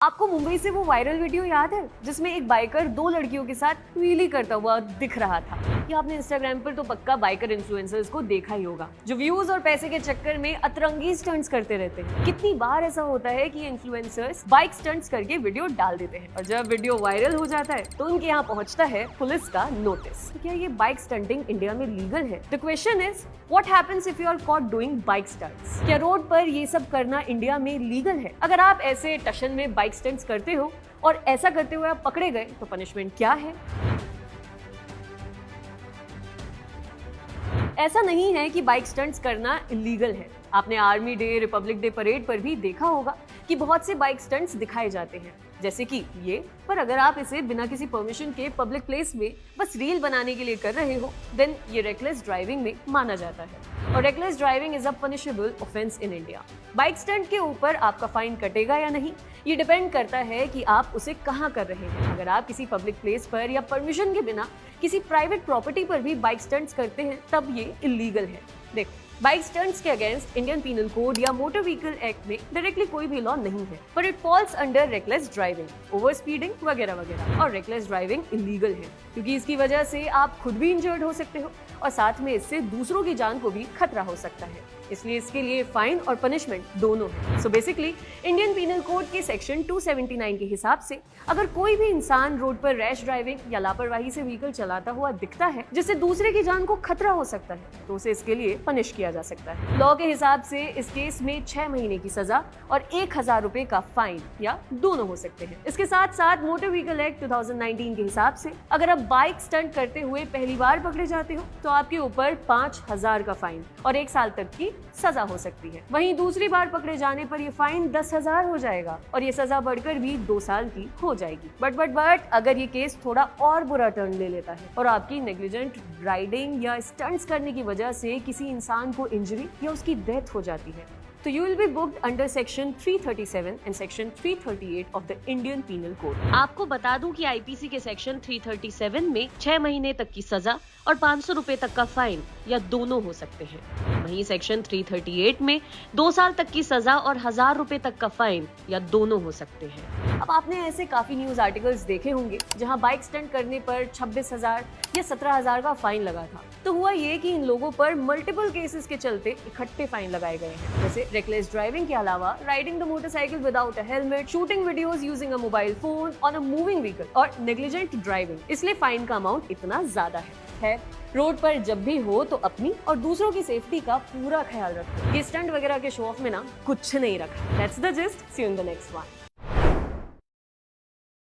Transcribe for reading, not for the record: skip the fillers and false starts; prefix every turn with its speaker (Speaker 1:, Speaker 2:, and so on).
Speaker 1: आपको मुंबई से वो वायरल वीडियो याद है जिसमें एक बाइकर दो लड़कियों के साथ व्हीली करता हुआ दिख रहा था? ये आपने इंस्टाग्राम पर तो पक्का बाइकर इन्फ्लुएंसर्स को देखा ही होगा, जो व्यूज और पैसे के चक्कर में अतरंगी स्टंट्स करते रहते हैं। कितनी बार ऐसा होता है कि इन्फ्लुएंसर्स बाइक स्टंट्स करके वीडियो डाल देते हैं और जब वीडियो वायरल हो जाता है तो उनके यहाँ पहुंचता है पुलिस का नोटिस। तो क्या ये बाइक स्टंटिंग इंडिया में लीगल है? The question is what happens if you are caught doing bike stunts? क्या रोड पर ये सब करना इंडिया में लीगल है? अगर आप ऐसे टशन में बाइक स्टंट्स करते हो और ऐसा करते हुए आप पकड़े गए तो पनिशमेंट क्या है? ऐसा नहीं है कि बाइक स्टंट्स करना इलीगल है। आपने army day, Republic day parade पर भी देखा होगा कि बहुत से बाइक स्टंट्स दिखाए जाते हैं, जैसे कि ये। पर अगर आप इसे बिना किसी परमिशन के पब्लिक प्लेस में बस रील बनाने के लिए कर रहे हो, देन ये रेकलेस ड्राइविंग में माना जाता है और reckless driving is a punishable offence in India. Bike stunt के ऊपर आपका फाइन कटेगा या नहीं, ये डिपेंड करता है कि आप उसे कहाँ कर रहे हैं। अगर आप किसी पब्लिक प्लेस पर या परमिशन के बिना किसी प्राइवेट प्रॉपर्टी पर भी बाइक स्टंट्स करते हैं तब ये इलीगल है। देखो, बाइक स्टंट्स के अगेंस्ट इंडियन पीनल कोड या मोटर व्हीकल एक्ट में डायरेक्टली कोई भी लॉ नहीं है, पर it falls under reckless driving, over speeding वगैरह वगैरह। और रेकलेस ड्राइविंग इलीगल है क्योंकि इसकी वजह से आप खुद भी इंजर्ड हो सकते हो और साथ में इससे दूसरों की जान को भी खतरा हो सकता है। इसलिए इसके लिए फाइन और पनिशमेंट दोनों है। So basically Indian penal code के सेक्शन 279 के हिसाब से अगर कोई भी इंसान रोड पर रैश ड्राइविंग या लापरवाही से व्हीकल चलाता हुआ दिखता है जिससे दूसरे की जान को खतरा हो सकता है तो उसे इसके लिए पनिश किया जा सकता है। लॉ के हिसाब से इस केस में 6 महीने की सजा और 1000 रुपए का फाइन या दोनों हो सकते हैं। इसके साथ साथ मोटर व्हीकल एक्ट 2019 के हिसाब से अगर आप बाइक स्टंट करते हुए पहली बार पकड़े जाते हो तो आपके ऊपर 5000 का फाइन और 1 साल तक की सजा हो सकती है। वहीं दूसरी बार पकड़े जाने पर ये फाइन 10,000 हो जाएगा और ये सजा बढ़कर भी 2 साल की हो जाएगी। बट अगर ये केस थोड़ा और बुरा टर्न ले लेता है और आपकी नेग्लिजेंट राइडिंग या स्टंट्स करने की वजह से किसी इंसान को इंजरी या उसकी डेथ हो जाती है तो you will be booked under section 337 and section 338 of the Indian Penal Code। आपको बता दूं कि आईपीसी के सेक्शन 337 में 6 महीने तक की सजा और 500 रुपए तक का फाइन या दोनों हो सकते हैं। वहीं सेक्शन 338 में 2 साल तक की सजा और 1000 रुपए तक का फाइन या दोनों हो सकते हैं। अब आपने ऐसे काफी न्यूज आर्टिकल्स देखे होंगे जहां बाइक स्टंट करने पर 26,000 या 17,000 का फाइन लगा था। तो हुआ ये कि इन लोगों पर मल्टीपल केसेस के चलते इकट्ठे फाइन लगाए गए हैं, जैसे रेकलेस ड्राइविंग के अलावा riding the motorcycle without a helmet, shooting videos using a mobile phone on a moving vehicle और नेग्लिजेंट ड्राइविंग। इसलिए फाइन का अमाउंट इतना ज्यादा है। रोड पर जब भी हो तो अपनी और दूसरों की सेफ्टी का पूरा ख्याल रखो। ये स्टंट वगैरह के शो ऑफ में ना कुछ नहीं रखा। That's the gist, see you in the next one.